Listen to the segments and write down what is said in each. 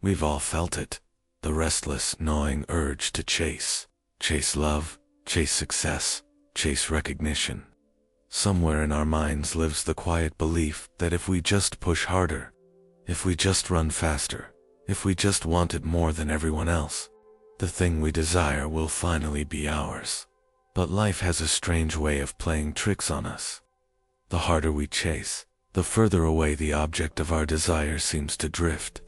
We've all felt it. The restless, gnawing urge to chase. Chase love, chase success, chase recognition. Somewhere in our minds lives the quiet belief that if we just push harder, if we just run faster, if we just want it more than everyone else, the thing we desire will finally be ours. But life has a strange way of playing tricks on us. The harder we chase, the further away the object of our desire seems to drift.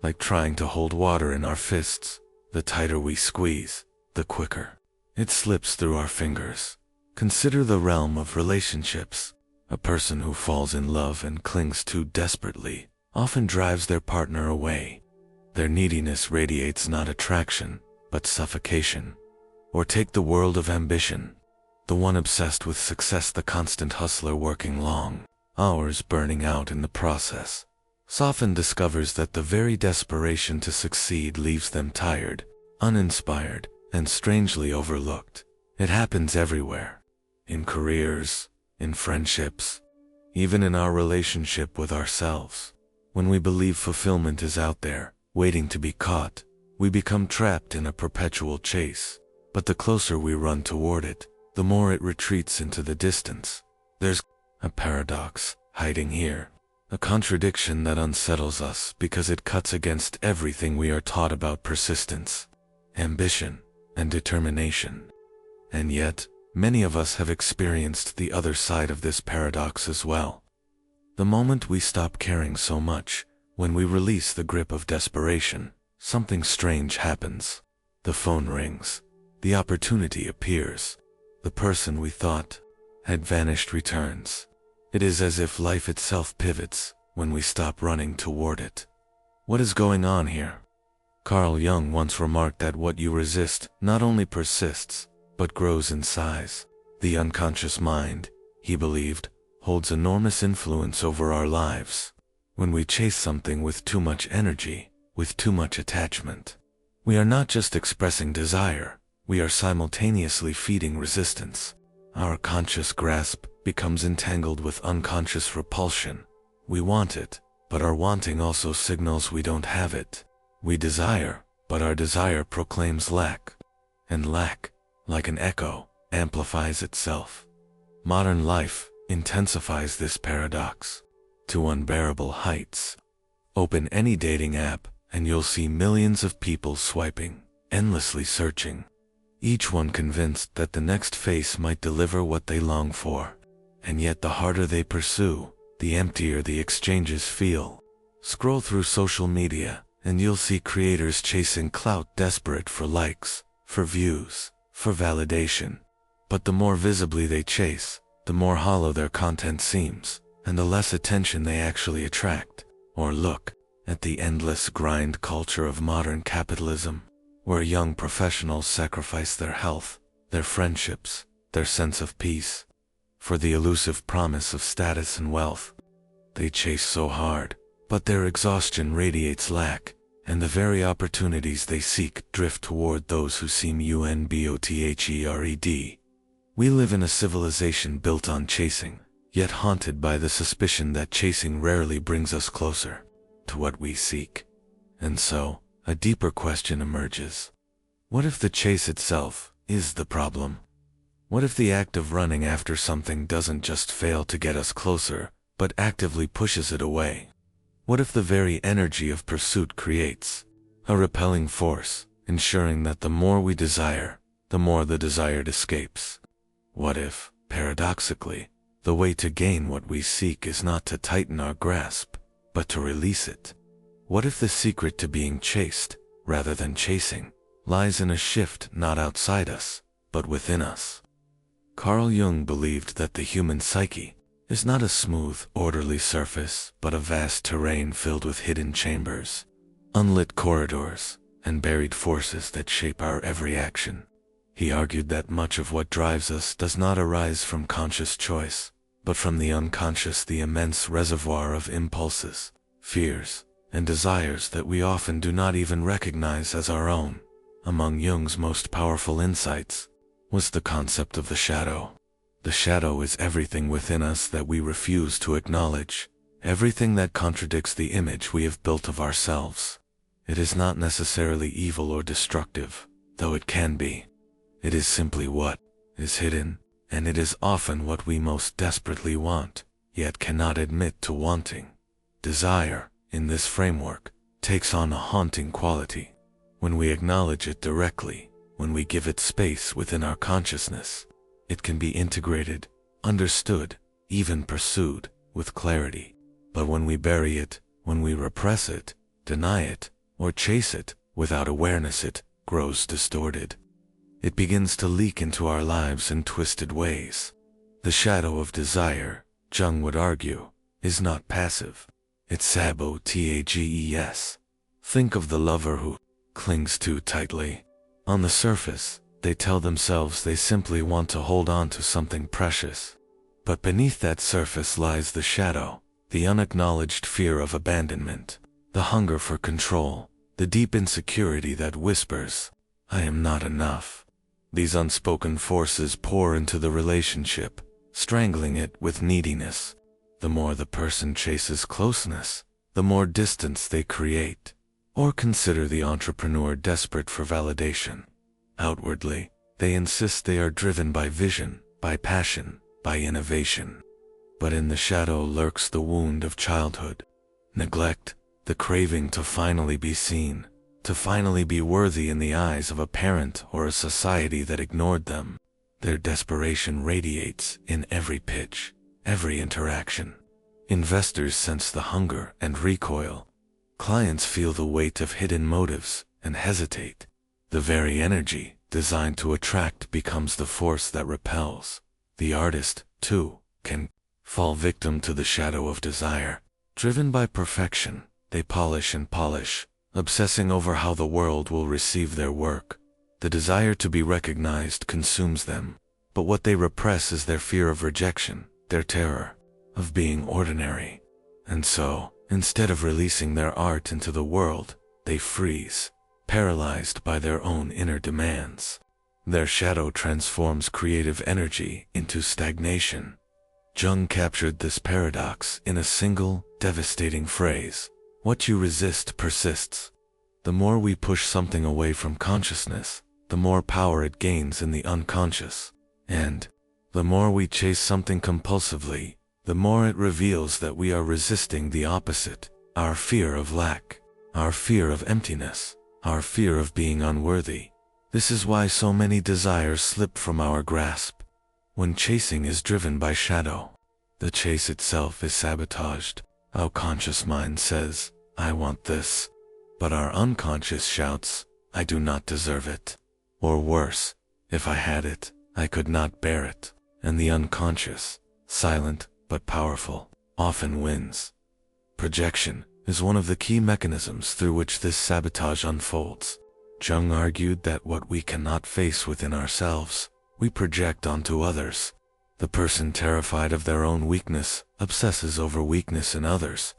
Like trying to hold water in our fists, the tighter we squeeze, the quicker it slips through our fingers. Consider the realm of relationships. A person who falls in love and clings too desperately often drives their partner away. Their neediness radiates not attraction, but suffocation. Or take the world of ambition. The one obsessed with success, the constant hustler working long hours, burning out in the process, often discovers that the very desperation to succeed leaves them tired, uninspired, and strangely overlooked. It happens everywhere. In careers, in friendships, even in our relationship with ourselves. When we believe fulfillment is out there, waiting to be caught, we become trapped in a perpetual chase. But the closer we run toward it, the more it retreats into the distance. There's a paradox hiding here, a contradiction that unsettles us because it cuts against everything we are taught about persistence, ambition, and determination. And yet, many of us have experienced the other side of this paradox as well. The moment we stop caring so much, when we release the grip of desperation, something strange happens. The phone rings. The opportunity appears. The person we thought had vanished returns. It is as if life itself pivots when we stop running toward it. What is going on here? Carl Jung once remarked that what you resist not only persists, but grows in size. The unconscious mind, he believed, holds enormous influence over our lives. When we chase something with too much energy, with too much attachment, we are not just expressing desire, we are simultaneously feeding resistance. Our conscious grasp becomes entangled with unconscious repulsion. We want it, but our wanting also signals we don't have it. We desire, but our desire proclaims lack. And lack, like an echo, amplifies itself. Modern life intensifies this paradox to unbearable heights. Open any dating app, and you'll see millions of people swiping, endlessly searching. Each one convinced that the next face might deliver what they long for. And yet the harder they pursue, the emptier the exchanges feel. Scroll through social media, and you'll see creators chasing clout, desperate for likes, for views, for validation. But the more visibly they chase, the more hollow their content seems, and the less attention they actually attract. Or look at the endless grind culture of modern capitalism, where young professionals sacrifice their health, their friendships, their sense of peace, for the elusive promise of status and wealth. They chase so hard, but their exhaustion radiates lack, and the very opportunities they seek drift toward those who seem unbothered. We live in a civilization built on chasing, yet haunted by the suspicion that chasing rarely brings us closer to what we seek. And so, a deeper question emerges. What if the chase itself is the problem? What if the act of running after something doesn't just fail to get us closer, but actively pushes it away? What if the very energy of pursuit creates a repelling force, ensuring that the more we desire, the more the desired escapes? What if, paradoxically, the way to gain what we seek is not to tighten our grasp, but to release it? What if the secret to being chased, rather than chasing, lies in a shift not outside us, but within us? Carl Jung believed that the human psyche is not a smooth, orderly surface, but a vast terrain filled with hidden chambers, unlit corridors, and buried forces that shape our every action. He argued that much of what drives us does not arise from conscious choice, but from the unconscious, the immense reservoir of impulses, fears, and desires that we often do not even recognize as our own. Among Jung's most powerful insights was the concept of the shadow. The shadow is everything within us that we refuse to acknowledge, everything that contradicts the image we have built of ourselves. It is not necessarily evil or destructive, though it can be. It is simply what is hidden, and it is often what we most desperately want, yet cannot admit to wanting. Desire, in this framework, takes on a haunting quality. When we acknowledge it directly, when we give it space within our consciousness, it can be integrated, understood, even pursued, with clarity. But when we bury it, when we repress it, deny it, or chase it, without awareness it grows distorted. It begins to leak into our lives in twisted ways. The shadow of desire, Jung would argue, is not passive. It's sabotages. Think of the lover who clings too tightly. On the surface, they tell themselves they simply want to hold on to something precious. But beneath that surface lies the shadow, the unacknowledged fear of abandonment, the hunger for control, the deep insecurity that whispers, "I am not enough." These unspoken forces pour into the relationship, strangling it with neediness. The more the person chases closeness, the more distance they create. Or consider the entrepreneur desperate for validation. Outwardly, they insist they are driven by vision, by passion, by innovation. But in the shadow lurks the wound of childhood. Neglect, the craving to finally be seen, to finally be worthy in the eyes of a parent or a society that ignored them. Their desperation radiates in every pitch, every interaction. Investors sense the hunger and recoil. Clients feel the weight of hidden motives and hesitate. The very energy designed to attract becomes the force that repels. The artist, too, can fall victim to the shadow of desire. Driven by perfection, they polish and polish, obsessing over how the world will receive their work. The desire to be recognized consumes them, but what they repress is their fear of rejection, their terror of being ordinary. And so, instead of releasing their art into the world, they freeze, paralyzed by their own inner demands. Their shadow transforms creative energy into stagnation. Jung captured this paradox in a single, devastating phrase: "What you resist persists." The more we push something away from consciousness, the more power it gains in the unconscious. And the more we chase something compulsively, the more it reveals that we are resisting the opposite: our fear of lack, our fear of emptiness, our fear of being unworthy. This is why so many desires slip from our grasp. When chasing is driven by shadow, the chase itself is sabotaged. Our conscious mind says, "I want this," but our unconscious shouts, "I do not deserve it." Or worse, "If I had it, I could not bear it." And the unconscious, silent but powerful, often wins. Projection is one of the key mechanisms through which this sabotage unfolds. Jung argued that what we cannot face within ourselves, we project onto others. The person terrified of their own weakness obsesses over weakness in others.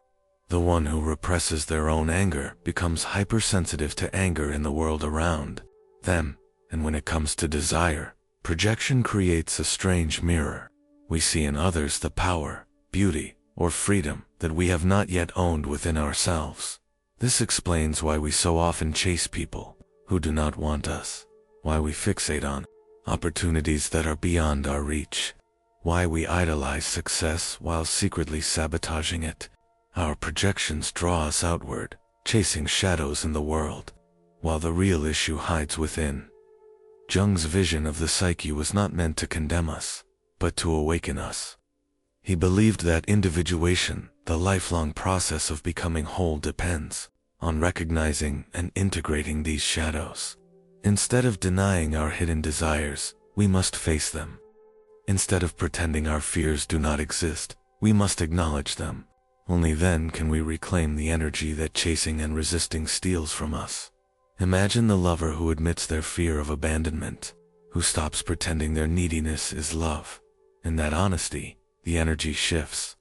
The one who represses their own anger becomes hypersensitive to anger in the world around them. And when it comes to desire, projection creates a strange mirror. We see in others the power, beauty, or freedom that we have not yet owned within ourselves. This explains why we so often chase people who do not want us, why we fixate on opportunities that are beyond our reach, why we idolize success while secretly sabotaging it. Our projections draw us outward, chasing shadows in the world, while the real issue hides within. Jung's vision of the psyche was not meant to condemn us, but to awaken us. He believed that individuation, the lifelong process of becoming whole, depends on recognizing and integrating these shadows. Instead of denying our hidden desires, we must face them. Instead of pretending our fears do not exist, we must acknowledge them. Only then can we reclaim the energy that chasing and resisting steals from us. Imagine the lover who admits their fear of abandonment, who stops pretending their neediness is love. In that honesty, the energy shifts.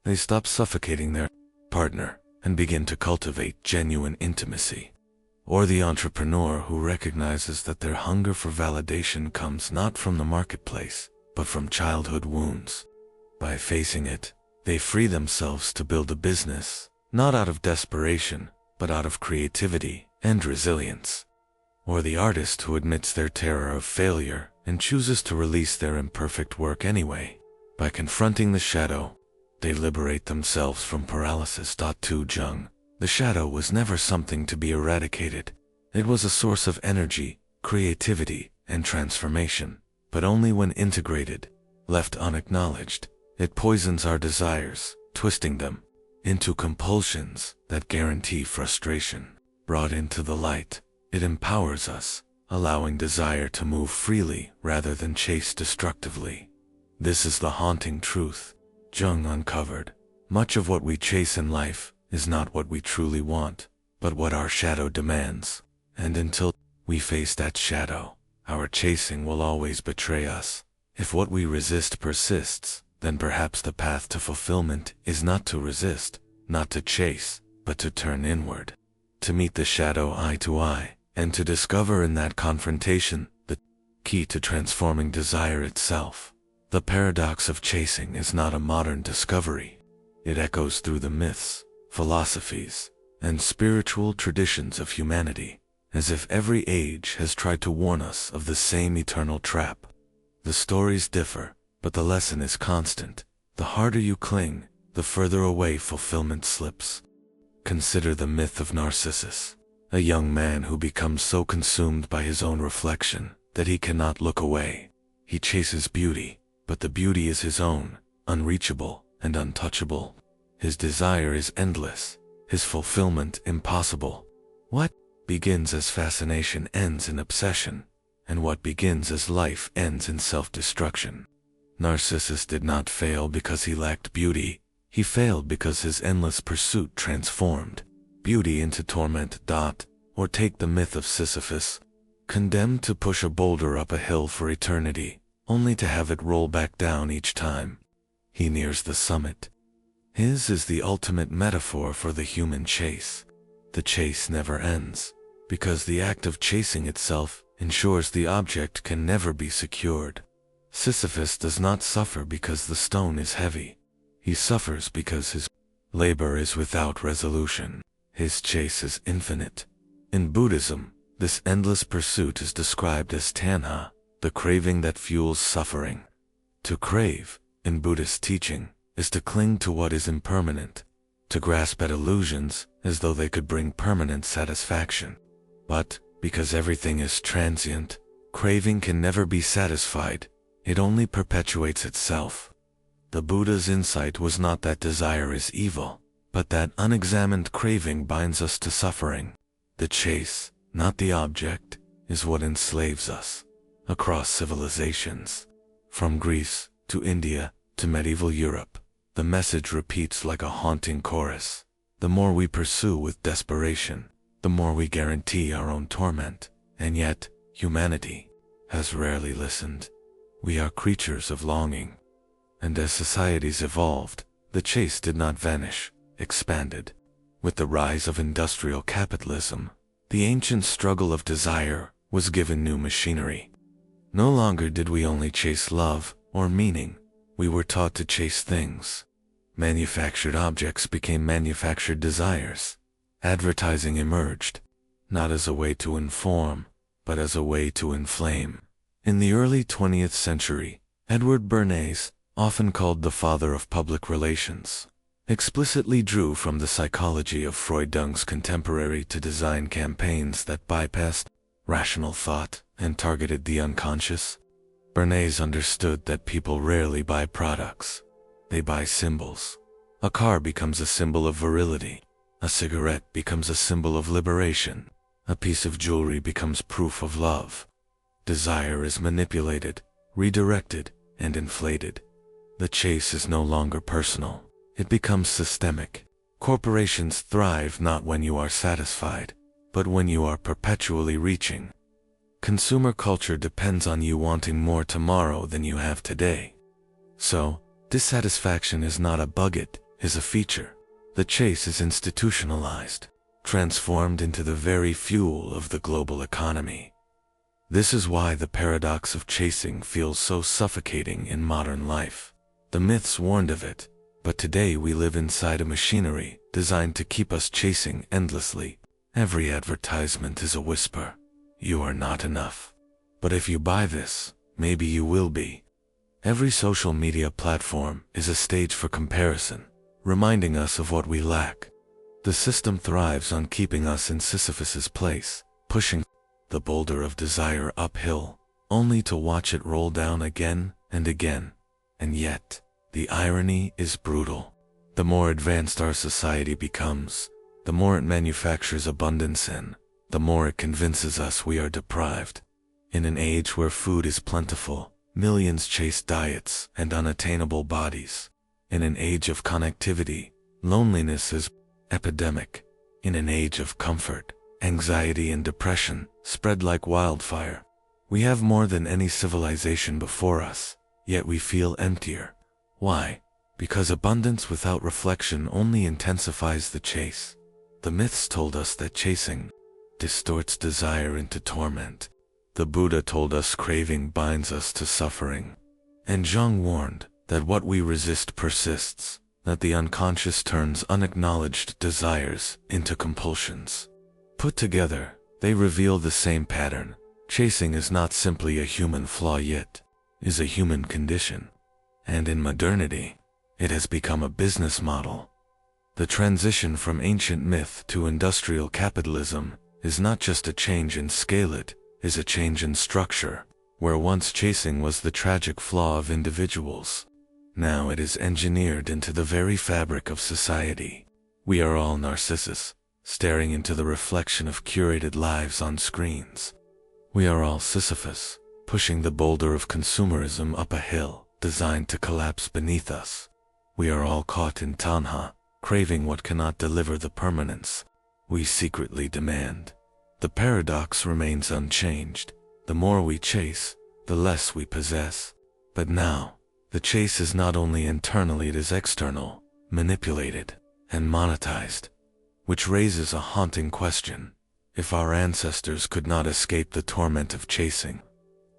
They stop suffocating their partner and begin to cultivate genuine intimacy. Or the entrepreneur who recognizes that their hunger for validation comes not from the marketplace, but from childhood wounds. By facing it, they free themselves to build a business, not out of desperation, but out of creativity and resilience. Or the artist who admits their terror of failure and chooses to release their imperfect work anyway. By confronting the shadow, they liberate themselves from paralysis. To Jung, the shadow was never something to be eradicated. It was a source of energy, creativity, and transformation, but only when integrated. Left unacknowledged, it poisons our desires, twisting them into compulsions that guarantee frustration. Brought into the light, it empowers us, allowing desire to move freely rather than chase destructively. This is the haunting truth Jung uncovered. Much of what we chase in life is not what we truly want, but what our shadow demands. And until we face that shadow, our chasing will always betray us. If what we resist persists, then perhaps the path to fulfillment is not to resist, not to chase, but to turn inward, to meet the shadow eye to eye, and to discover in that confrontation the key to transforming desire itself. The paradox of chasing is not a modern discovery. It echoes through the myths, philosophies, and spiritual traditions of humanity, as if every age has tried to warn us of the same eternal trap. The stories differ, but the lesson is constant. The harder you cling, the further away fulfillment slips. Consider the myth of Narcissus, a young man who becomes so consumed by his own reflection that he cannot look away. He chases beauty, but the beauty is his own, unreachable and untouchable. His desire is endless, his fulfillment impossible. What begins as fascination ends in obsession, and what begins as life ends in self-destruction. Narcissus did not fail because he lacked beauty. He failed because his endless pursuit transformed beauty into torment. Or take the myth of Sisyphus, condemned to push a boulder up a hill for eternity, only to have it roll back down each time he nears the summit. His is the ultimate metaphor for the human chase. The chase never ends, because the act of chasing itself ensures the object can never be secured. Sisyphus does not suffer because the stone is heavy. He suffers because his labor is without resolution. His chase is infinite. In Buddhism, this endless pursuit is described as tanha, the craving that fuels suffering. To crave, in Buddhist teaching, is to cling to what is impermanent, to grasp at illusions as though they could bring permanent satisfaction. But, because everything is transient, craving can never be satisfied. It only perpetuates itself. The Buddha's insight was not that desire is evil, but that unexamined craving binds us to suffering. The chase, not the object, is what enslaves us. Across civilizations, from Greece to India to medieval Europe, the message repeats like a haunting chorus. The more we pursue with desperation, the more we guarantee our own torment. And yet, humanity has rarely listened. We are creatures of longing. And as societies evolved, the chase did not vanish, expanded. With the rise of industrial capitalism, the ancient struggle of desire was given new machinery. No longer did we only chase love or meaning, we were taught to chase things. Manufactured objects became manufactured desires. Advertising emerged, not as a way to inform, but as a way to inflame. In the early 20th century, Edward Bernays, often called the father of public relations, explicitly drew from the psychology of Jung's contemporary to design campaigns that bypassed rational thought and targeted the unconscious. Bernays understood that people rarely buy products. They buy symbols. A car becomes a symbol of virility. A cigarette becomes a symbol of liberation. A piece of jewelry becomes proof of love. Desire is manipulated, redirected, and inflated. The chase is no longer personal. It becomes systemic. Corporations thrive not when you are satisfied, but when you are perpetually reaching. Consumer culture depends on you wanting more tomorrow than you have today. So, dissatisfaction is not a bug, it is a feature. The chase is institutionalized, transformed into the very fuel of the global economy. This is why the paradox of chasing feels so suffocating in modern life. The myths warned of it, But today we live inside a machinery designed to keep us chasing endlessly. Every advertisement is a whisper. You are not enough. But if you buy this, maybe you will be. Every social media platform is a stage for comparison, reminding us of what we lack. The system thrives on keeping us in Sisyphus's place, pushing the boulder of desire uphill, only to watch it roll down again and again. And yet, the irony is brutal. The more advanced our society becomes, the more it manufactures abundance in, the more it convinces us we are deprived. In an age where food is plentiful, millions chase diets and unattainable bodies. In an age of connectivity, loneliness is epidemic. In an age of comfort, anxiety and depression spread like wildfire. We have more than any civilization before us, yet we feel emptier. Why? Because abundance without reflection only intensifies the chase. The myths told us that chasing distorts desire into torment. The Buddha told us craving binds us to suffering. And Jung warned that what we resist persists, that the unconscious turns unacknowledged desires into compulsions. Put together, they reveal the same pattern. Chasing is not simply a human flaw yet, is a human condition. And in modernity, it has become a business model. The transition from ancient myth to industrial capitalism is not just a change in scale, it is a change in structure. Where once chasing was the tragic flaw of individuals, now it is engineered into the very fabric of society. We are all Narcissus, staring into the reflection of curated lives on screens. We are all Sisyphus, pushing the boulder of consumerism up a hill designed to collapse beneath us. We are all caught in tanha, craving what cannot deliver the permanence we secretly demand. The paradox remains unchanged. The more we chase, the less we possess. But now, the chase is not only internally, it is external, manipulated, and monetized. Which raises a haunting question. If our ancestors could not escape the torment of chasing,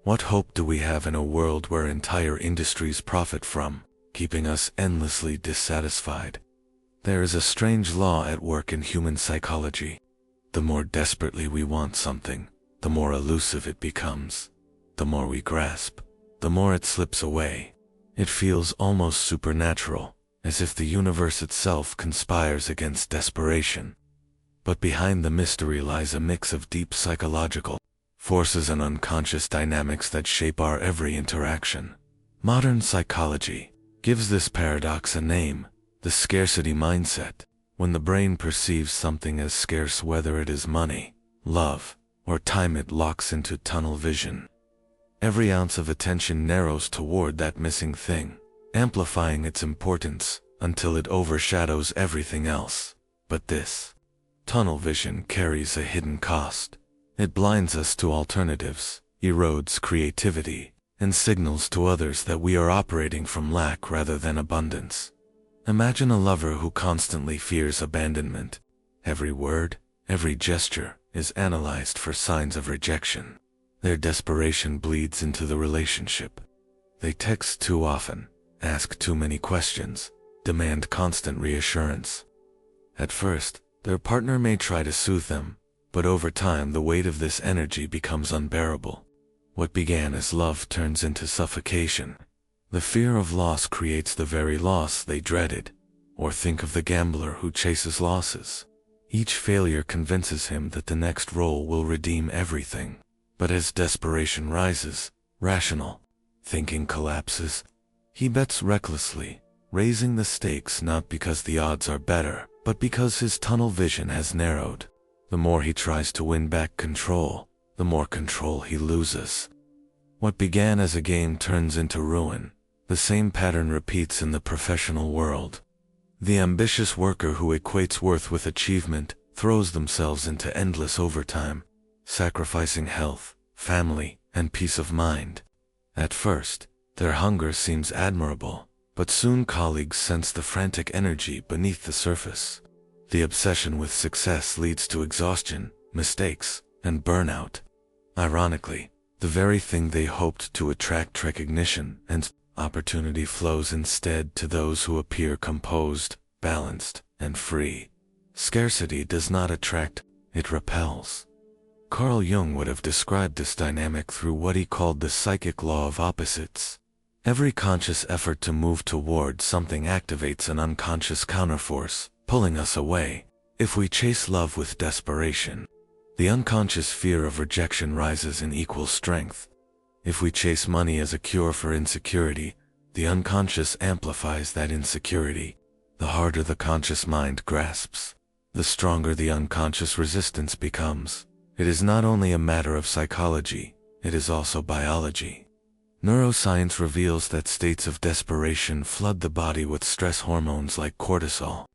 what hope do we have in a world where entire industries profit from keeping us endlessly dissatisfied? There is a strange law at work in human psychology. The more desperately we want something, the more elusive it becomes. The more we grasp, the more it slips away. It feels almost supernatural, as if the universe itself conspires against desperation. But behind the mystery lies a mix of deep psychological forces and unconscious dynamics that shape our every interaction. Modern psychology gives this paradox a name: the scarcity mindset. When the brain perceives something as scarce, whether it is money, love, or time, it locks into tunnel vision. Every ounce of attention narrows toward that missing thing, amplifying its importance until it overshadows everything else. But this tunnel vision carries a hidden cost. It blinds us to alternatives, erodes creativity, and signals to others that we are operating from lack rather than abundance. Imagine a lover who constantly fears abandonment. Every word, every gesture is analyzed for signs of rejection. Their desperation bleeds into the relationship. They text too often, ask too many questions, demand constant reassurance. At first, their partner may try to soothe them, but over time the weight of this energy becomes unbearable. What began as love turns into suffocation. The fear of loss creates the very loss they dreaded. Or think of the gambler who chases losses. Each failure convinces him that the next roll will redeem everything. But as desperation rises, rational thinking collapses. He bets recklessly, raising the stakes not because the odds are better, but because his tunnel vision has narrowed. The more he tries to win back control, the more control he loses. What began as a game turns into ruin. The same pattern repeats in the professional world. The ambitious worker who equates worth with achievement throws themselves into endless overtime, sacrificing health, family, and peace of mind. At first, their hunger seems admirable, but soon colleagues sense the frantic energy beneath the surface. The obsession with success leads to exhaustion, mistakes, and burnout. Ironically, the very thing they hoped to attract recognition and opportunity flows instead to those who appear composed, balanced, and free. Scarcity does not attract, it repels. Carl Jung would have described this dynamic through what he called the psychic law of opposites. Every conscious effort to move toward something activates an unconscious counterforce, pulling us away. If we chase love with desperation, the unconscious fear of rejection rises in equal strength. If we chase money as a cure for insecurity, the unconscious amplifies that insecurity. The harder the conscious mind grasps, the stronger the unconscious resistance becomes. It is not only a matter of psychology, it is also biology. Neuroscience reveals that states of desperation flood the body with stress hormones like cortisol.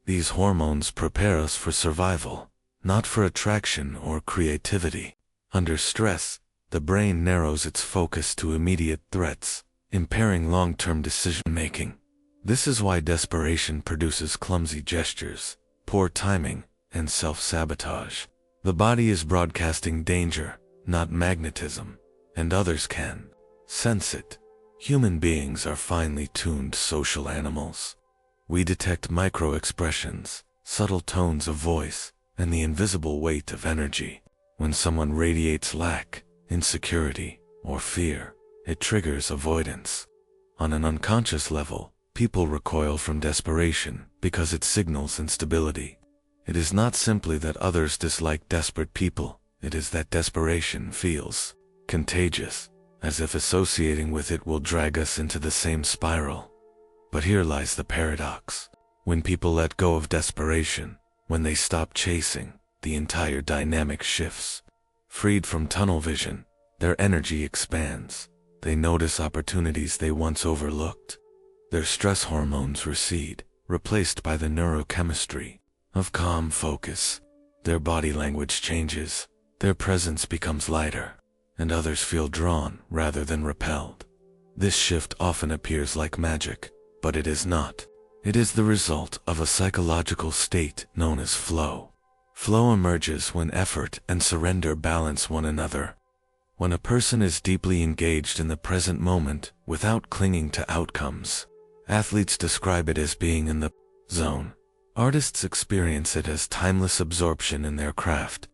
These hormones prepare us for survival, not for attraction or creativity. Under stress, the brain narrows its focus to immediate threats, impairing long-term decision-making. This is why desperation produces clumsy gestures, poor timing, and self-sabotage. The body is broadcasting danger, not magnetism, and others can sense it. Human beings are finely tuned social animals. We detect micro-expressions, subtle tones of voice, and the invisible weight of energy. When someone radiates lack, insecurity, or fear, it triggers avoidance. On an unconscious level, people recoil from desperation because it signals instability. It is not simply that others dislike desperate people, it is that desperation feels contagious, as if associating with it will drag us into the same spiral. But here lies the paradox. When people let go of desperation, when they stop chasing, the entire dynamic shifts. Freed from tunnel vision, their energy expands. They notice opportunities they once overlooked. Their stress hormones recede, replaced by the neurochemistry of calm focus. Their body language changes, their presence becomes lighter, and others feel drawn rather than repelled. This shift often appears like magic, but it is not. It is the result of a psychological state known as flow. Flow emerges when effort and surrender balance one another. When a person is deeply engaged in the present moment without clinging to outcomes. Athletes describe it as being in the zone. Artists experience it as timeless absorption in their craft.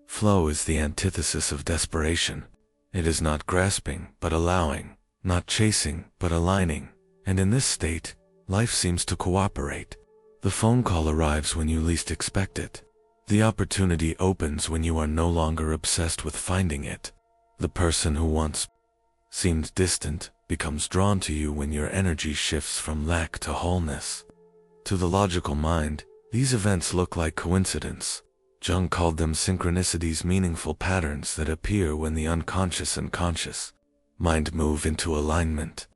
Flow is the antithesis of desperation. It is not grasping, but allowing, not chasing, but aligning. And in this state, life seems to cooperate. The phone call arrives when you least expect it. The opportunity opens when you are no longer obsessed with finding it. The person who once seemed distant becomes drawn to you when your energy shifts from lack to wholeness. To the logical mind, these events look like coincidence. Jung called them synchronicities, meaningful patterns that appear when the unconscious and conscious mind move into alignment.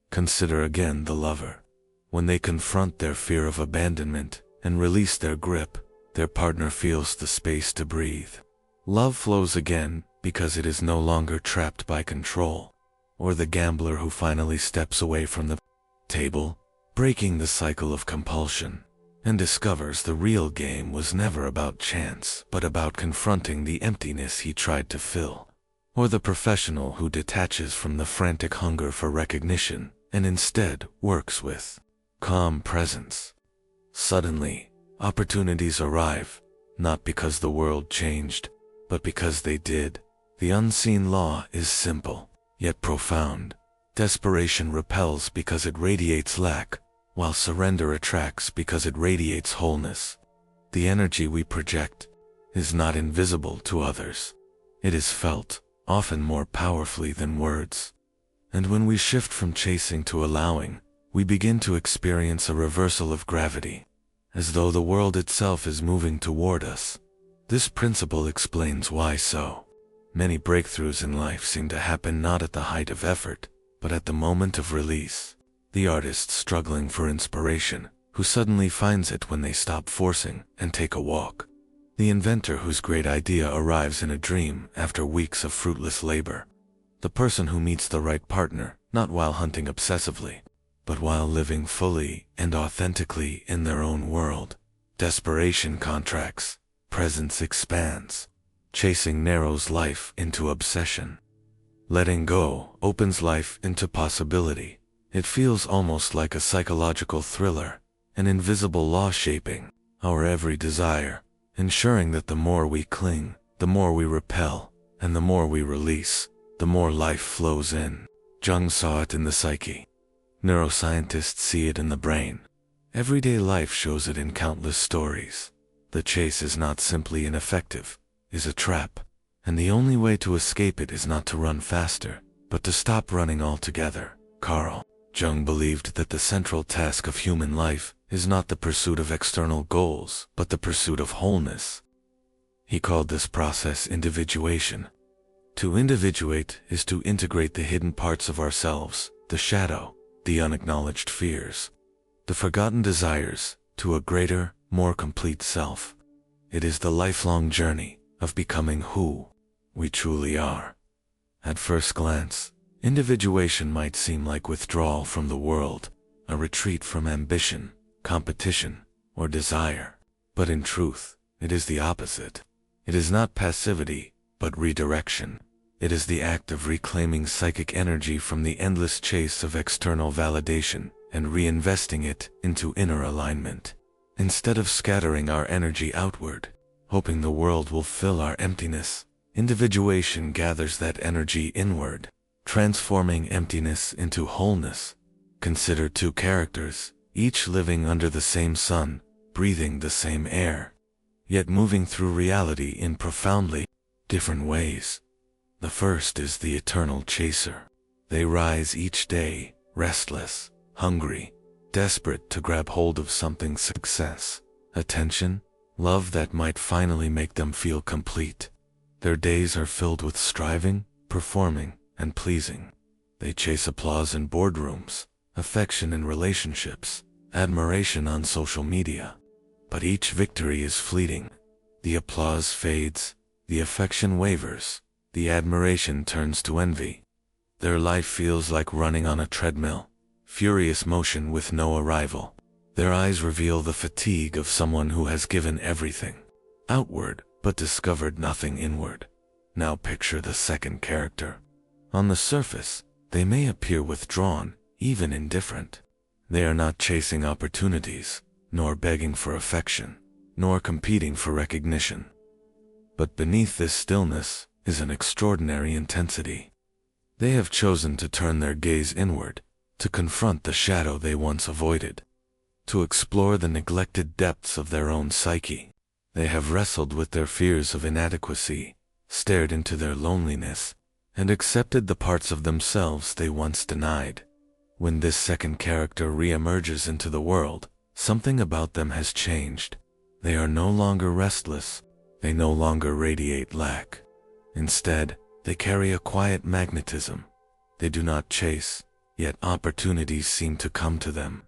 Consider again the lover. When they confront their fear of abandonment and release their grip, their partner feels the space to breathe. Love flows again because it is no longer trapped by control. Or the gambler who finally steps away from the table, breaking the cycle of compulsion, and discovers the real game was never about chance, but about confronting the emptiness he tried to fill. Or the professional who detaches from the frantic hunger for recognition and instead works with calm presence. Suddenly, opportunities arrive, not because the world changed, but because they did. The unseen law is simple, yet profound. Desperation repels because it radiates lack, while surrender attracts because it radiates wholeness. The energy we project is not invisible to others. It is felt, often more powerfully than words. And when we shift from chasing to allowing, we begin to experience a reversal of gravity, as though the world itself is moving toward us. This principle explains why so many breakthroughs in life seem to happen not at the height of effort, but at the moment of release. The artist struggling for inspiration, who suddenly finds it when they stop forcing and take a walk. The inventor whose great idea arrives in a dream after weeks of fruitless labor. The person who meets the right partner, not while hunting obsessively, but while living fully and authentically in their own world. Desperation contracts, presence expands. Chasing narrows life into obsession. Letting go opens life into possibility. It feels almost like a psychological thriller, an invisible law shaping our every desire, ensuring that the more we cling, the more we repel, and the more we release, the more life flows in. Jung saw it in the psyche. Neuroscientists see it in the brain. Everyday life shows it in countless stories. The chase is not simply ineffective, is a trap, and the only way to escape it is not to run faster, but to stop running altogether. Carl Jung believed that the central task of human life is not the pursuit of external goals, but the pursuit of wholeness. He called this process individuation. To individuate is to integrate the hidden parts of ourselves, the shadow, the unacknowledged fears, the forgotten desires, to a greater, more complete self. It is the lifelong journey of becoming who we truly are. At first glance, individuation might seem like withdrawal from the world, a retreat from ambition, competition, or desire. But in truth, it is the opposite. It is not passivity, but redirection. It is the act of reclaiming psychic energy from the endless chase of external validation and reinvesting it into inner alignment. Instead of scattering our energy outward, hoping the world will fill our emptiness, individuation gathers that energy inward, transforming emptiness into wholeness. Consider two characters, each living under the same sun, breathing the same air, yet moving through reality in profoundly different ways. The first is the eternal chaser. They rise each day, restless, hungry, desperate to grab hold of something: success, attention, love that might finally make them feel complete. Their days are filled with striving, performing, and pleasing. They chase applause in boardrooms, affection in relationships, admiration on social media. But each victory is fleeting. The applause fades, the affection wavers, the admiration turns to envy. Their life feels like running on a treadmill, furious motion with no arrival. Their eyes reveal the fatigue of someone who has given everything outward, but discovered nothing inward. Now picture the second character. On the surface, they may appear withdrawn, even indifferent. They are not chasing opportunities, nor begging for affection, nor competing for recognition. But beneath this stillness is an extraordinary intensity. They have chosen to turn their gaze inward, to confront the shadow they once avoided, to explore the neglected depths of their own psyche. They have wrestled with their fears of inadequacy, stared into their loneliness, and accepted the parts of themselves they once denied. When this second character re-emerges into the world, something about them has changed. They are no longer restless. They no longer radiate lack. Instead, they carry a quiet magnetism. They do not chase, yet opportunities seem to come to them.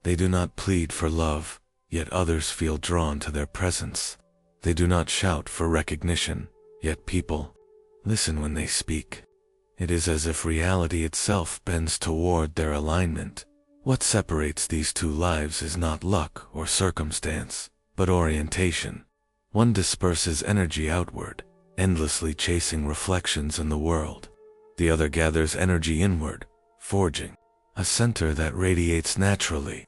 They do not plead for love, yet others feel drawn to their presence. They do not shout for recognition, yet people listen when they speak. It is as if reality itself bends toward their alignment. What separates these two lives is not luck or circumstance, but orientation. One disperses energy outward, endlessly chasing reflections in the world. The other gathers energy inward, forging a center that radiates naturally.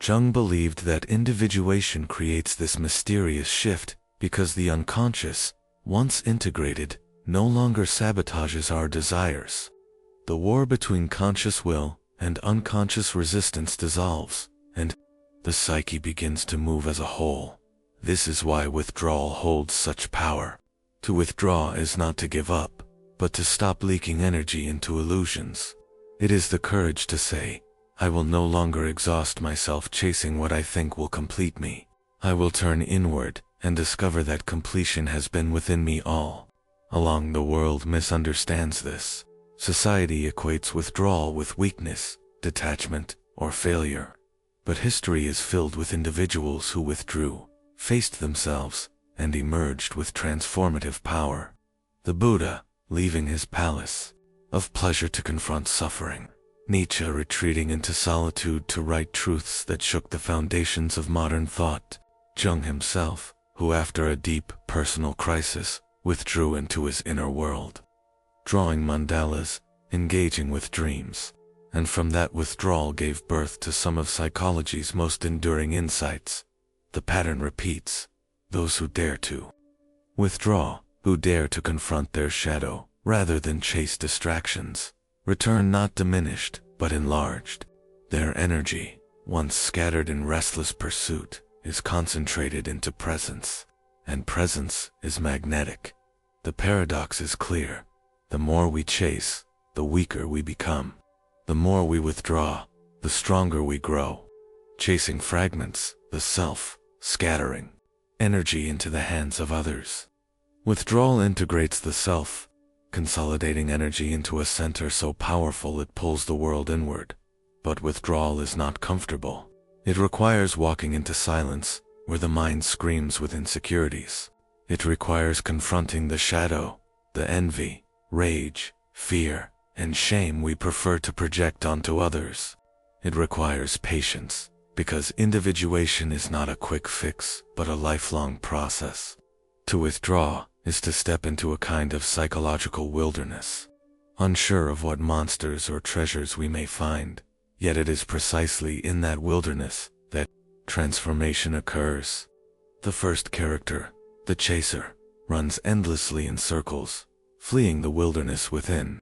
Jung believed that individuation creates this mysterious shift because the unconscious, once integrated, no longer sabotages our desires. The war between conscious will and unconscious resistance dissolves, and the psyche begins to move as a whole. This is why withdrawal holds such power. To withdraw is not to give up, but to stop leaking energy into illusions. It is the courage to say, I will no longer exhaust myself chasing what I think will complete me. I will turn inward and discover that completion has been within me all along. The world misunderstands this. Society equates withdrawal with weakness, detachment, or failure. But history is filled with individuals who withdrew, faced themselves, and emerged with transformative power. The Buddha, leaving his palace of pleasure to confront suffering. Nietzsche retreating into solitude to write truths that shook the foundations of modern thought. Jung himself, who after a deep personal crisis, withdrew into his inner world. drawing mandalas, engaging with dreams. And from that withdrawal gave birth to some of psychology's most enduring insights. The pattern repeats. Those who dare to withdraw, who dare to confront their shadow, rather than chase distractions, return not diminished, but enlarged. Their energy, once scattered in restless pursuit, is concentrated into presence, and presence is magnetic. The paradox is clear. The more we chase, the weaker we become. The more we withdraw, the stronger we grow. Chasing fragments, the self, scattering energy into the hands of others. Withdrawal integrates the self, consolidating energy into a center so powerful it pulls the world inward. But withdrawal is not comfortable. It requires walking into silence, where the mind screams with insecurities. It requires confronting the shadow, the envy, rage, fear, and shame we prefer to project onto others. It requires patience, because individuation is not a quick fix, but a lifelong process. To withdraw is to step into a kind of psychological wilderness, unsure of what monsters or treasures we may find. Yet it is precisely in that wilderness that transformation occurs. The first character, the chaser, runs endlessly in circles, fleeing the wilderness within.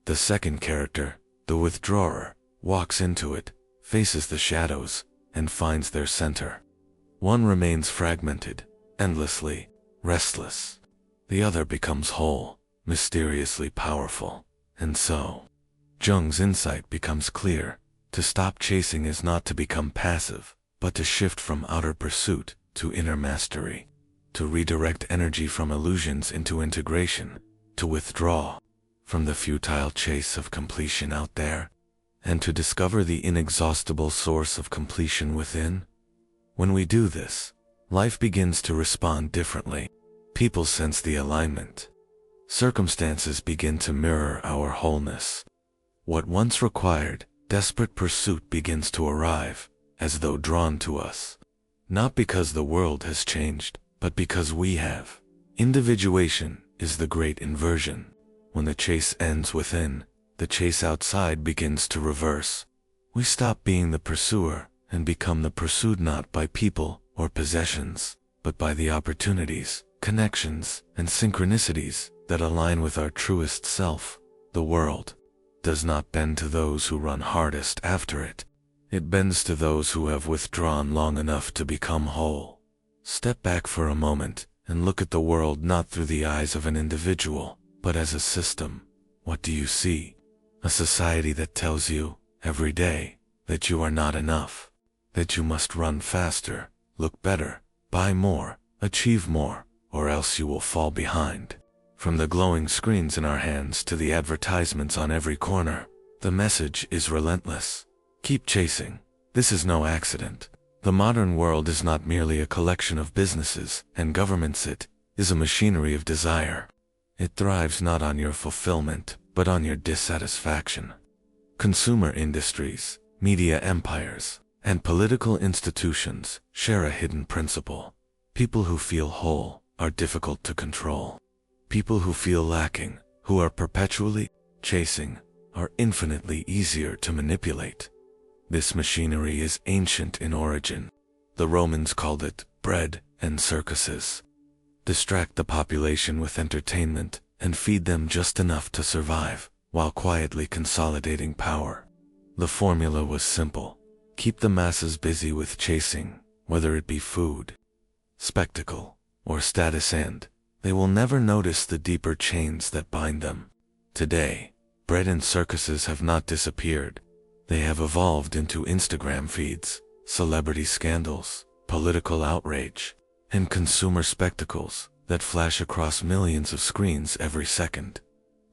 The second character, the withdrawer, walks into it, faces the shadows, and finds their center. One remains fragmented, endlessly restless. The other becomes whole, mysteriously powerful. And so, Jung's insight becomes clear. To stop chasing is not to become passive, but to shift from outer pursuit to inner mastery. To redirect energy from illusions into integration. To withdraw from the futile chase of completion out there, and to discover the inexhaustible source of completion within. When we do this, life begins to respond differently. People sense the alignment. Circumstances begin to mirror our wholeness. What once required desperate pursuit begins to arrive, as though drawn to us. Not because the world has changed, but because we have. Individuation is the great inversion. When the chase ends within, the chase outside begins to reverse. We stop being the pursuer and become the pursued, not by people or possessions, but by the opportunities, connections, and synchronicities that align with our truest self. The world does not bend to those who run hardest after it. It bends to those who have withdrawn long enough to become whole. Step back for a moment and look at the world not through the eyes of an individual, but as a system. What do you see? A society that tells you, every day, that you are not enough, that you must run faster, look better, buy more, achieve more, or else you will fall behind. From the glowing screens in our hands to the advertisements on every corner, the message is relentless. Keep chasing. This is no accident. The modern world is not merely a collection of businesses and governments. It is a machinery of desire. It thrives not on your fulfillment, but on your dissatisfaction. Consumer industries, media empires, and political institutions share a hidden principle. People who feel whole are difficult to control. People who feel lacking, who are perpetually chasing, are infinitely easier to manipulate. This machinery is ancient in origin. The Romans called it bread and circuses. Distract the population with entertainment and feed them just enough to survive, while quietly consolidating power. The formula was simple. Keep the masses busy with chasing, whether it be food, spectacle, or status, and they will never notice the deeper chains that bind them. Today, bread and circuses have not disappeared. They have evolved into Instagram feeds, celebrity scandals, political outrage, and consumer spectacles that flash across millions of screens every second.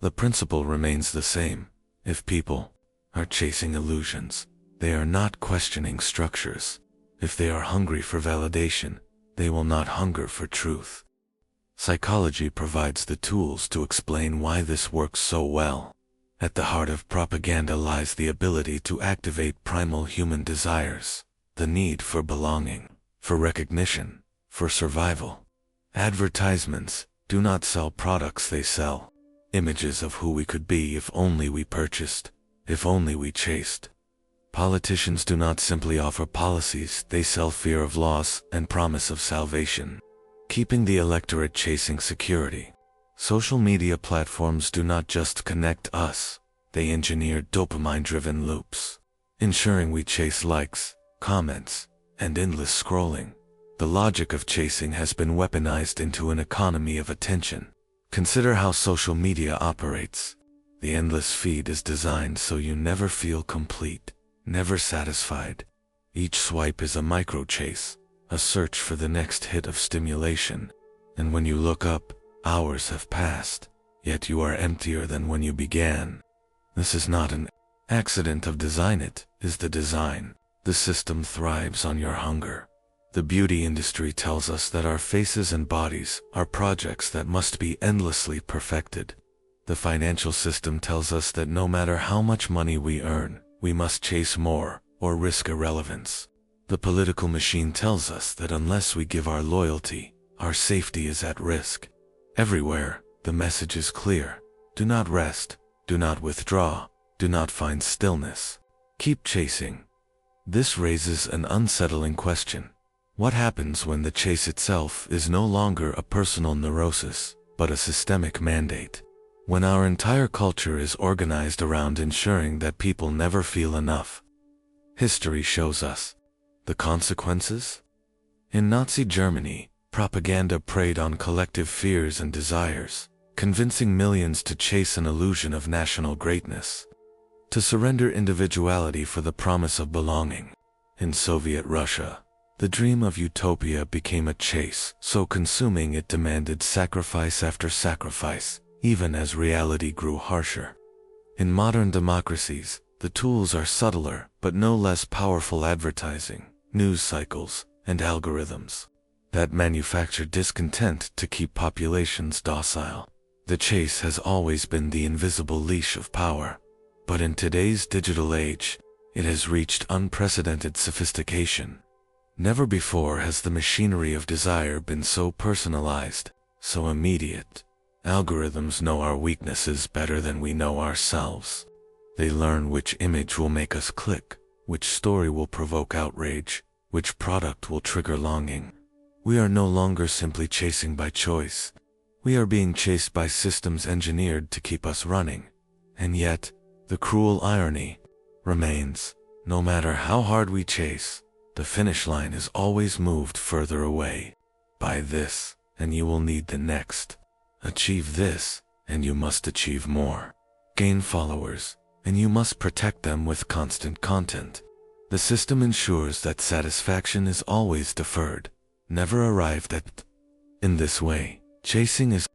The principle remains the same. If people are chasing illusions, they are not questioning structures. If they are hungry for validation, they will not hunger for truth. Psychology provides the tools to explain why this works so well. At the heart of propaganda lies the ability to activate primal human desires, the need for belonging, for recognition, for survival. Advertisements do not sell products, they sell images of who we could be if only we purchased, if only we chased. Politicians do not simply offer policies, they sell fear of loss and promise of salvation, keeping the electorate chasing security. Social media platforms do not just connect us, they engineer dopamine-driven loops, ensuring we chase likes, comments, and endless scrolling. The logic of chasing has been weaponized into an economy of attention. Consider how social media operates. The endless feed is designed so you never feel complete, never satisfied. Each swipe is a micro-chase, a search for the next hit of stimulation. And when you look up, hours have passed, yet you are emptier than when you began. This is not an accident of design, it is the design. The system thrives on your hunger. The beauty industry tells us that our faces and bodies are projects that must be endlessly perfected. The financial system tells us that no matter how much money we earn, we must chase more or risk irrelevance. The political machine tells us that unless we give our loyalty, our safety is at risk. Everywhere, the message is clear. Do not rest, do not withdraw, do not find stillness. Keep chasing. This raises an unsettling question. What happens when the chase itself is no longer a personal neurosis, but a systemic mandate? When our entire culture is organized around ensuring that people never feel enough? History shows us the consequences. In Nazi Germany, propaganda preyed on collective fears and desires, convincing millions to chase an illusion of national greatness, to surrender individuality for the promise of belonging. In Soviet Russia, the dream of utopia became a chase, so consuming it demanded sacrifice after sacrifice, even as reality grew harsher. In modern democracies, the tools are subtler but no less powerful: advertising, news cycles, and algorithms that manufacture discontent to keep populations docile. The chase has always been the invisible leash of power, but in today's digital age, it has reached unprecedented sophistication. Never before has the machinery of desire been so personalized, so immediate. Algorithms know our weaknesses better than we know ourselves. They learn which image will make us click, which story will provoke outrage, which product will trigger longing. We are no longer simply chasing by choice. We are being chased by systems engineered to keep us running. And yet, the cruel irony remains. No matter how hard we chase, the finish line is always moved further away. Buy this, and you will need the next. Achieve this, and you must achieve more. Gain followers, and you must protect them with constant content. The system ensures that satisfaction is always deferred, never arrived at. In this way, chasing is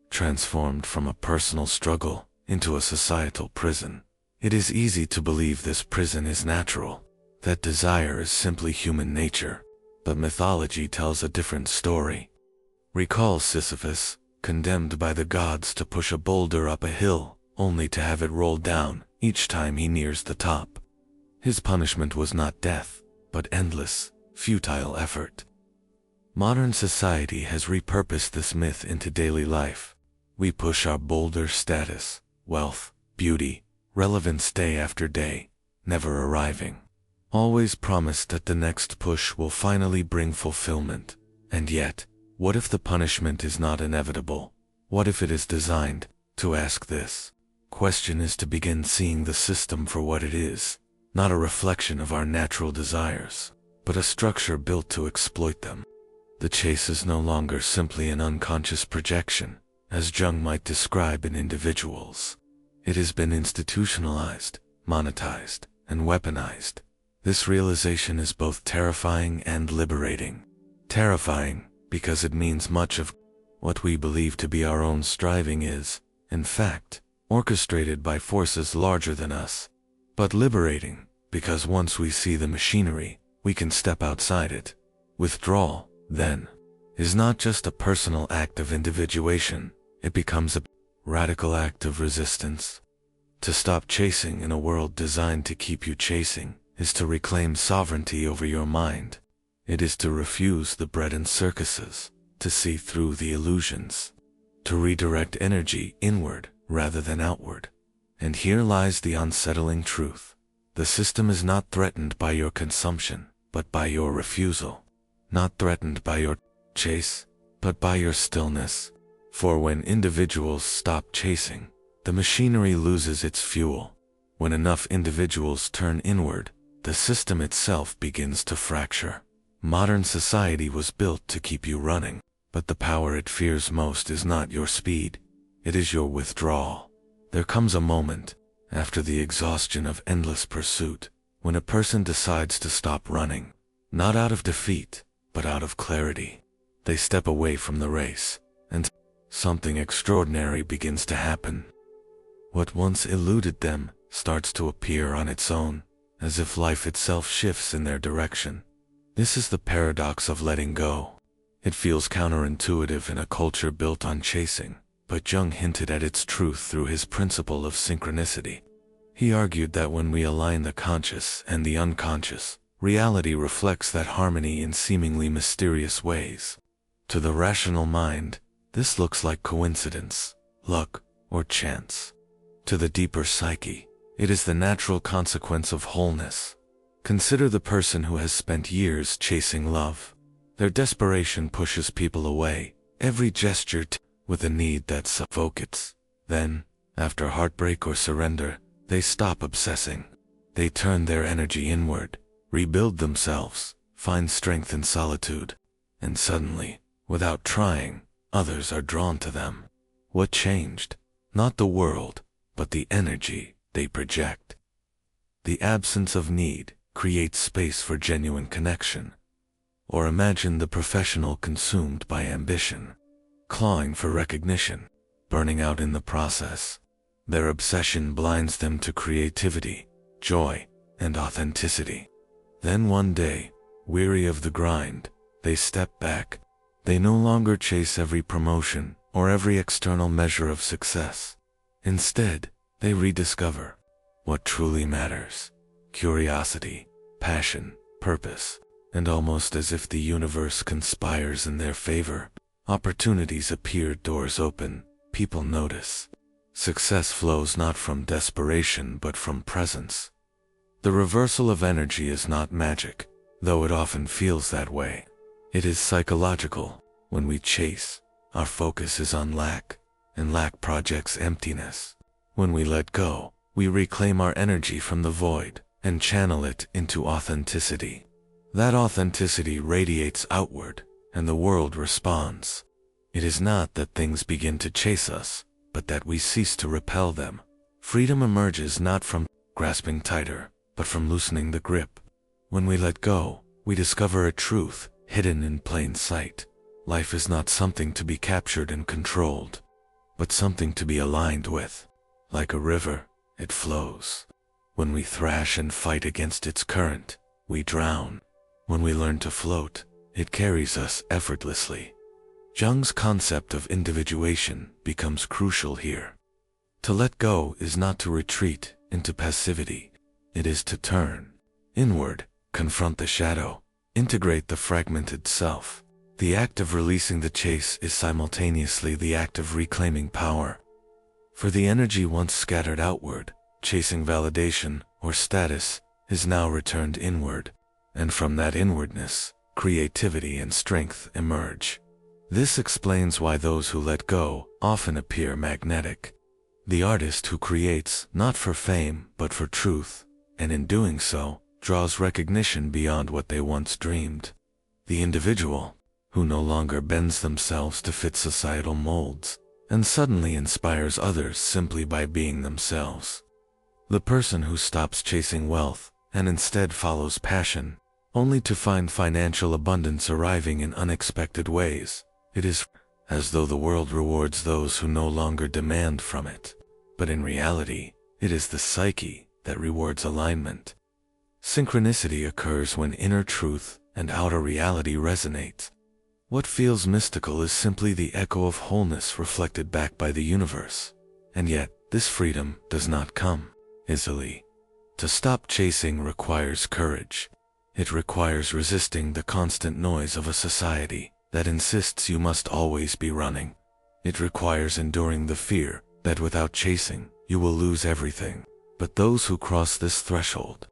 transformed from a personal struggle into a societal prison. It is easy to believe this prison is natural, that desire is simply human nature, but mythology tells a different story. Recall Sisyphus, condemned by the gods to push a boulder up a hill, only to have it roll down each time he nears the top. His punishment was not death, but endless, futile effort. Modern society has repurposed this myth into daily life. We push our boulder: status, wealth, beauty, relevance day after day, never arriving. Always promised that the next push will finally bring fulfillment. And yet, what if the punishment is not inevitable? What if it is designed? To ask this question is to begin seeing the system for what it is, not a reflection of our natural desires, but a structure built to exploit them. The chase is no longer simply an unconscious projection, as Jung might describe in individuals. It has been institutionalized, monetized, and weaponized. This realization is both terrifying and liberating. Terrifying, because it means much of what we believe to be our own striving is, in fact, orchestrated by forces larger than us. But liberating, because once we see the machinery, we can step outside it. Withdrawal, then, is not just a personal act of individuation, it becomes a radical act of resistance. To stop chasing in a world designed to keep you chasing is to reclaim sovereignty over your mind. It is to refuse the bread and circuses, to see through the illusions, to redirect energy inward rather than outward. And here lies the unsettling truth. The system is not threatened by your consumption, but by your refusal. Not threatened by your chase, but by your stillness. For when individuals stop chasing, the machinery loses its fuel. When enough individuals turn inward, the system itself begins to fracture. Modern society was built to keep you running, but the power it fears most is not your speed, it is your withdrawal. There comes a moment, after the exhaustion of endless pursuit, when a person decides to stop running, not out of defeat, but out of clarity. They step away from the race, and something extraordinary begins to happen. What once eluded them starts to appear on its own, as if life itself shifts in their direction. This is the paradox of letting go. It feels counterintuitive in a culture built on chasing, but Jung hinted at its truth through his principle of synchronicity. He argued that when we align the conscious and the unconscious, reality reflects that harmony in seemingly mysterious ways. To the rational mind, this looks like coincidence, luck, or chance. To the deeper psyche, it is the natural consequence of wholeness. Consider the person who has spent years chasing love. Their desperation pushes people away, every gesture with a need that suffocates. Then, after heartbreak or surrender, they stop obsessing. They turn their energy inward, rebuild themselves, find strength in solitude. And suddenly, without trying, others are drawn to them. What changed? Not the world, but the energy they project. The absence of need creates space for genuine connection. Or imagine the professional consumed by ambition, clawing for recognition, burning out in the process. Their obsession blinds them to creativity, joy, and authenticity. Then one day, weary of the grind, they step back. They no longer chase every promotion or every external measure of success. Instead, they rediscover what truly matters: curiosity, passion, purpose. And almost as if the universe conspires in their favor, opportunities appear, doors open, people notice. Success flows not from desperation but from presence. The reversal of energy is not magic, though it often feels that way. It is psychological. When we chase, our focus is on lack, and lack projects emptiness. When we let go, we reclaim our energy from the void and channel it into authenticity. That authenticity radiates outward, and the world responds. It is not that things begin to chase us, but that we cease to repel them. Freedom emerges not from grasping tighter, but from loosening the grip. When we let go, we discover a truth hidden in plain sight. Life is not something to be captured and controlled, but something to be aligned with. Like a river, it flows. When we thrash and fight against its current, we drown. When we learn to float, it carries us effortlessly. Jung's concept of individuation becomes crucial here. To let go is not to retreat into passivity. It is to turn inward, confront the shadow, integrate the fragmented self. The act of releasing the chase is simultaneously the act of reclaiming power. For the energy once scattered outward, chasing validation or status, is now returned inward. And from that inwardness, creativity and strength emerge. This explains why those who let go often appear magnetic. The artist who creates not for fame but for truth, and in doing so, draws recognition beyond what they once dreamed. The individual, who no longer bends themselves to fit societal molds, and suddenly inspires others simply by being themselves. The person who stops chasing wealth, and instead follows passion, only to find financial abundance arriving in unexpected ways. It is as though the world rewards those who no longer demand from it. But in reality, it is the psyche that rewards alignment. Synchronicity occurs when inner truth and outer reality resonate. What feels mystical is simply the echo of wholeness reflected back by the universe. And yet, this freedom does not come easily. To stop chasing requires courage. It requires resisting the constant noise of a society that insists you must always be running. It requires enduring the fear that without chasing, you will lose everything. But those who cross this threshold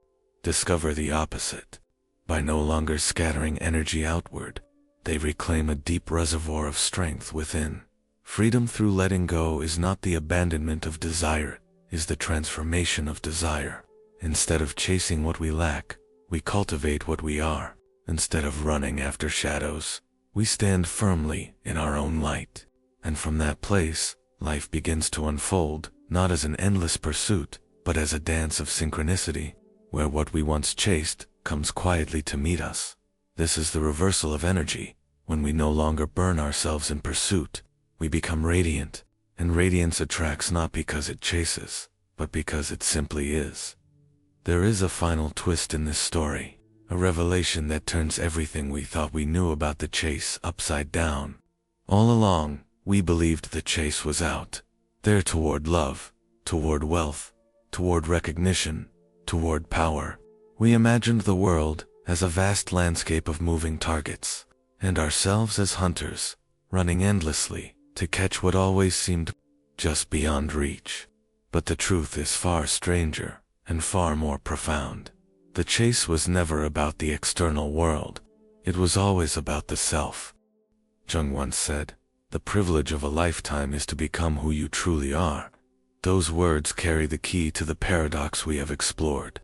discover the opposite. By no longer scattering energy outward, they reclaim a deep reservoir of strength within. Freedom through letting go is not the abandonment of desire, it is the transformation of desire. Instead of chasing what we lack, we cultivate what we are. Instead of running after shadows, we stand firmly in our own light. And from that place, life begins to unfold, not as an endless pursuit, but as a dance of synchronicity, where what we once chased comes quietly to meet us. This is the reversal of energy. When we no longer burn ourselves in pursuit, we become radiant, and radiance attracts not because it chases, but because it simply is. There is a final twist in this story, a revelation that turns everything we thought we knew about the chase upside down. All along, we believed the chase was out, there toward love, toward wealth, toward recognition, toward power. We imagined the world as a vast landscape of moving targets, and ourselves as hunters, running endlessly to catch what always seemed just beyond reach. But the truth is far stranger and far more profound. The chase was never about the external world. It was always about the self. Jung once said, "The privilege of a lifetime is to become who you truly are." Those words carry the key to the paradox we have explored.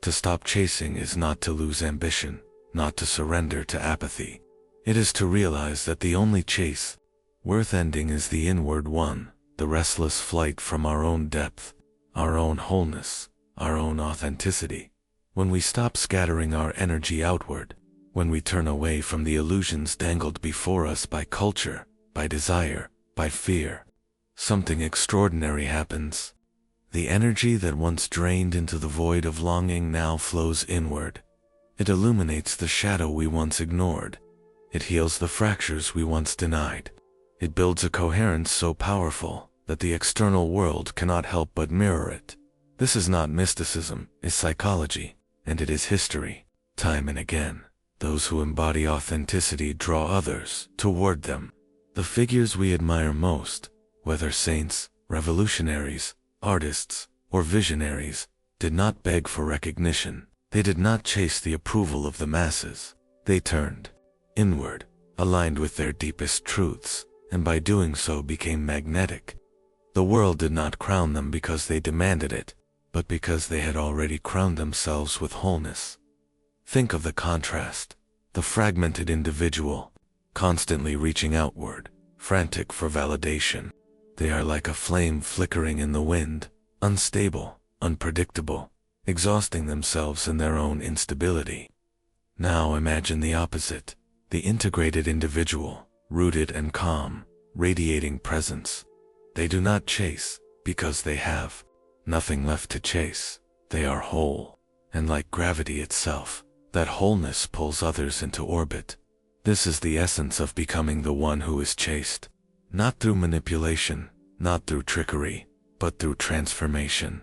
To stop chasing is not to lose ambition, not to surrender to apathy. It is to realize that the only chase worth ending is the inward one, the restless flight from our own depth, our own wholeness, our own authenticity. When we stop scattering our energy outward, when we turn away from the illusions dangled before us by culture, by desire, by fear, something extraordinary happens. The energy that once drained into the void of longing now flows inward. It illuminates the shadow we once ignored. It heals the fractures we once denied. It builds a coherence so powerful that the external world cannot help but mirror it. This is not mysticism, it's psychology, and it is history. Time and again, those who embody authenticity draw others toward them. The figures we admire most, whether saints, revolutionaries, artists, or visionaries, did not beg for recognition. They did not chase the approval of the masses. They turned inward, aligned with their deepest truths, and by doing so became magnetic. The world did not crown them because they demanded it, but because they had already crowned themselves with wholeness. Think of the contrast, the fragmented individual, constantly reaching outward, frantic for validation. They are like a flame flickering in the wind, unstable, unpredictable, exhausting themselves in their own instability. Now imagine the opposite, the integrated individual, rooted and calm, radiating presence. They do not chase because they have nothing left to chase. They are whole, and like gravity itself, that wholeness pulls others into orbit. This is the essence of becoming the one who is chased. Not through manipulation, not through trickery, but through transformation.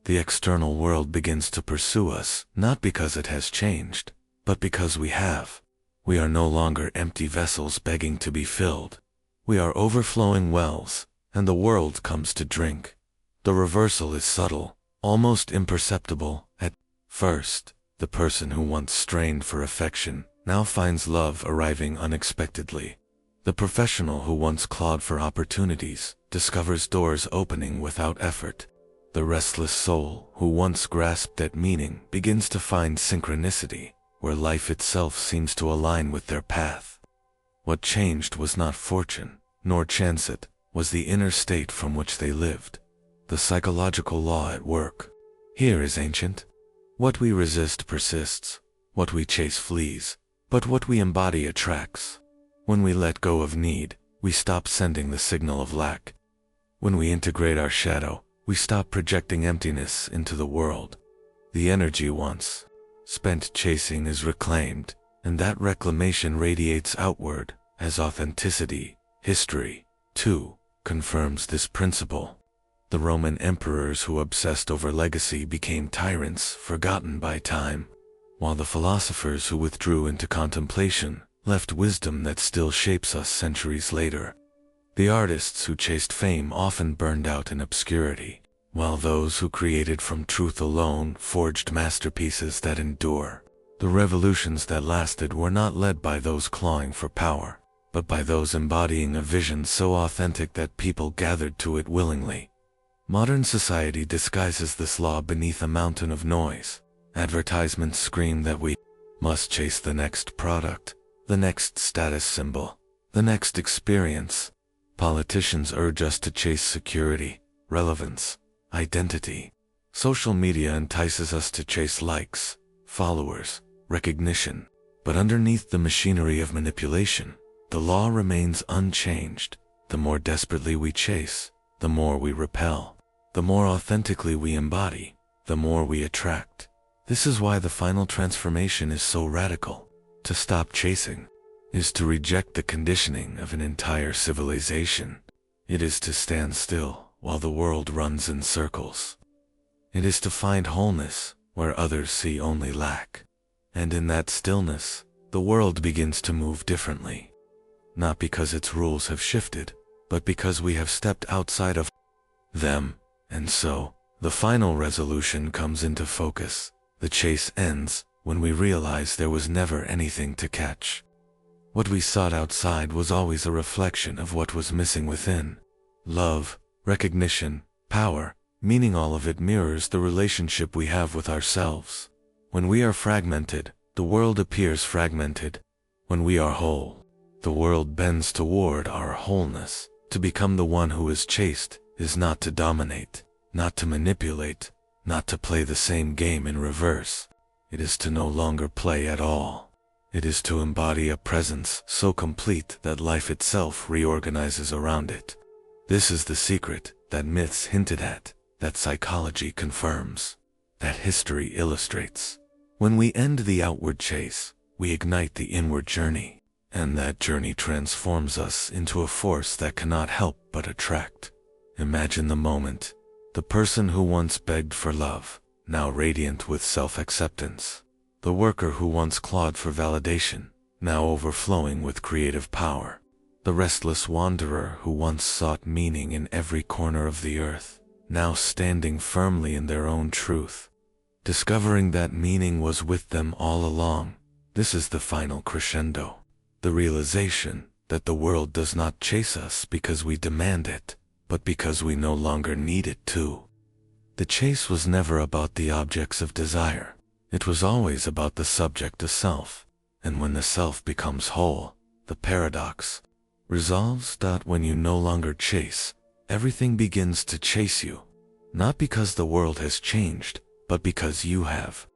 The external world begins to pursue us, not because it has changed, but because we have. We are no longer empty vessels begging to be filled. We are overflowing wells, and the world comes to drink. The reversal is subtle, almost imperceptible. At first, the person who once strained for affection now finds love arriving unexpectedly. The professional who once clawed for opportunities discovers doors opening without effort. The restless soul who once grasped at meaning begins to find synchronicity, where life itself seems to align with their path. What changed was not fortune, nor chance, it was the inner state from which they lived. The psychological law at work here is ancient. What we resist persists, what we chase flees, but what we embody attracts. When we let go of need, we stop sending the signal of lack. When we integrate our shadow, we stop projecting emptiness into the world. The energy once spent chasing is reclaimed, and that reclamation radiates outward as authenticity. History, too, confirms this principle. The Roman emperors who obsessed over legacy became tyrants forgotten by time, while the philosophers who withdrew into contemplation left wisdom that still shapes us centuries later. The artists who chased fame often burned out in obscurity, while those who created from truth alone forged masterpieces that endure. The revolutions that lasted were not led by those clawing for power, but by those embodying a vision so authentic that people gathered to it willingly. Modern society disguises this law beneath a mountain of noise. Advertisements scream that we must chase the next product, the next status symbol, the next experience. Politicians urge us to chase security, relevance, identity. Social media entices us to chase likes, followers, recognition. But underneath the machinery of manipulation, the law remains unchanged. The more desperately we chase, the more we repel. The more authentically we embody, the more we attract. This is why the final transformation is so radical. To stop chasing is to reject the conditioning of an entire civilization. It is to stand still while the world runs in circles. It is to find wholeness where others see only lack. And in that stillness, the world begins to move differently. Not because its rules have shifted, but because we have stepped outside of them. And so, the final resolution comes into focus. The chase ends when we realize there was never anything to catch. What we sought outside was always a reflection of what was missing within. Love, recognition, power, meaning, all of it mirrors the relationship we have with ourselves. When we are fragmented, the world appears fragmented. When we are whole, the world bends toward our wholeness. To become the one who is chased is not to dominate, not to manipulate, not to play the same game in reverse. It is to no longer play at all. It is to embody a presence so complete that life itself reorganizes around it. This is the secret that myths hinted at, that psychology confirms, that history illustrates. When we end the outward chase, we ignite the inward journey, and that journey transforms us into a force that cannot help but attract. Imagine the moment. The person who once begged for love, now radiant with self-acceptance. The worker who once clawed for validation, now overflowing with creative power. The restless wanderer who once sought meaning in every corner of the earth, now standing firmly in their own truth. Discovering that meaning was with them all along. This is the final crescendo. The realization that the world does not chase us because we demand it, but because we no longer need it to. The chase was never about the objects of desire. It was always about the subject of self. And when the self becomes whole, the paradox resolves. When you no longer chase, everything begins to chase you. Not because the world has changed, but because you have.